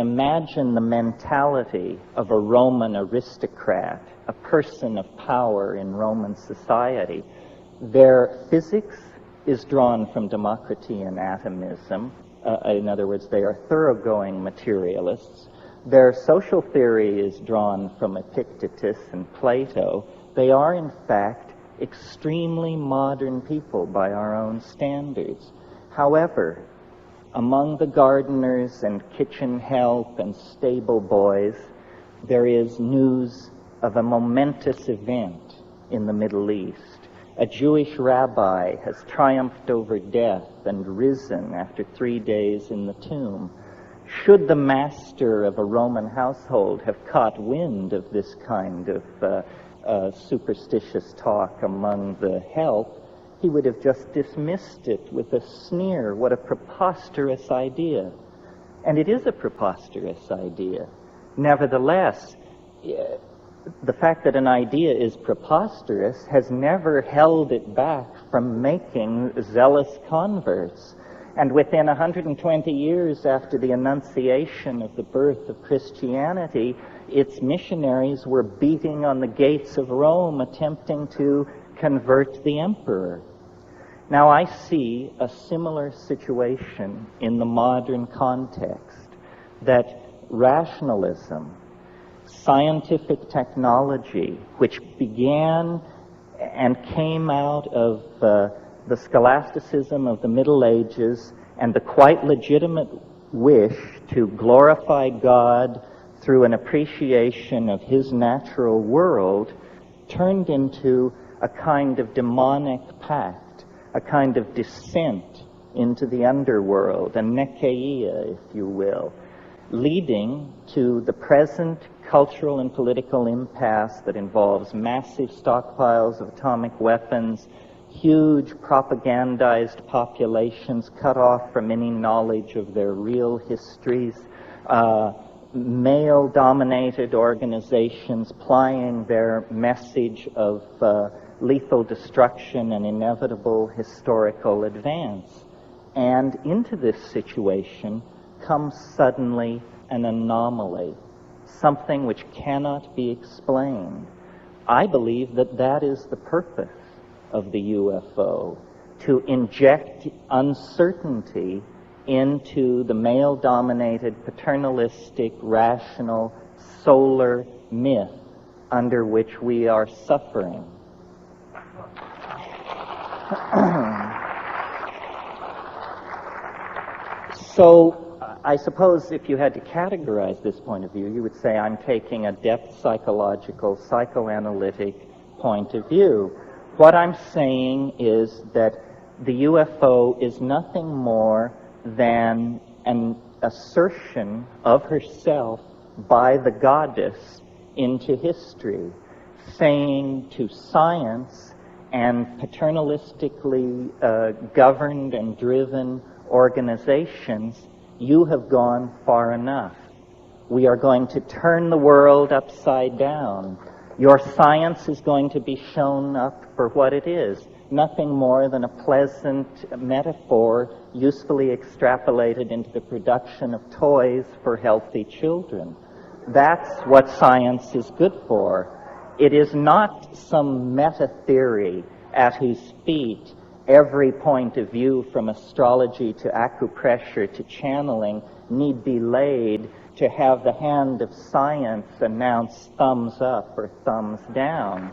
imagine the mentality of a Roman aristocrat, a person of power in Roman society, their physics is drawn from Democritean atomism. In other words, they are thoroughgoing materialists. Their social theory is drawn from Epictetus and Plato. They are, in fact, extremely modern people by our own standards. However, among the gardeners and kitchen help and stable boys, there is news of a momentous event in the Middle East. A Jewish rabbi has triumphed over death and risen after 3 days in the tomb. Should the master of a Roman household have caught wind of this kind of superstitious talk among the help, he would have just dismissed it with a sneer. What a preposterous idea. And it is a preposterous idea. Nevertheless, the fact that an idea is preposterous has never held it back from making zealous converts. And within 120 years after the Annunciation of the birth of Christianity, its missionaries were beating on the gates of Rome, attempting to convert the emperor. Now I see a similar situation in the modern context, that rationalism, scientific technology, which began and came out of the scholasticism of the Middle Ages and the quite legitimate wish to glorify God through an appreciation of His natural world, turned into a kind of demonic pact, a kind of descent into the underworld, a nekeia, if you will, leading to the present cultural and political impasse that involves massive stockpiles of atomic weapons, huge propagandized populations cut off from any knowledge of their real histories, male-dominated organizations plying their message of lethal destruction and inevitable historical advance. And into this situation comes suddenly an anomaly, something which cannot be explained. I believe that that is the purpose of the UFO, to inject uncertainty into the male-dominated, paternalistic, rational, solar myth under which we are suffering. So, I suppose if you had to categorize this point of view, you would say I'm taking a depth psychological, psychoanalytic point of view. What I'm saying is that the UFO is nothing more than an assertion of herself by the goddess into history, saying to science and paternalistically governed and driven organizations, you have gone far enough. We are going to turn the world upside down. Your science is going to be shown up for what it is, nothing more than a pleasant metaphor usefully extrapolated into the production of toys for healthy children. That's what science is good for. It is not some meta-theory at whose feet every point of view from astrology to acupressure to channeling need be laid to have the hand of science announce thumbs up or thumbs down.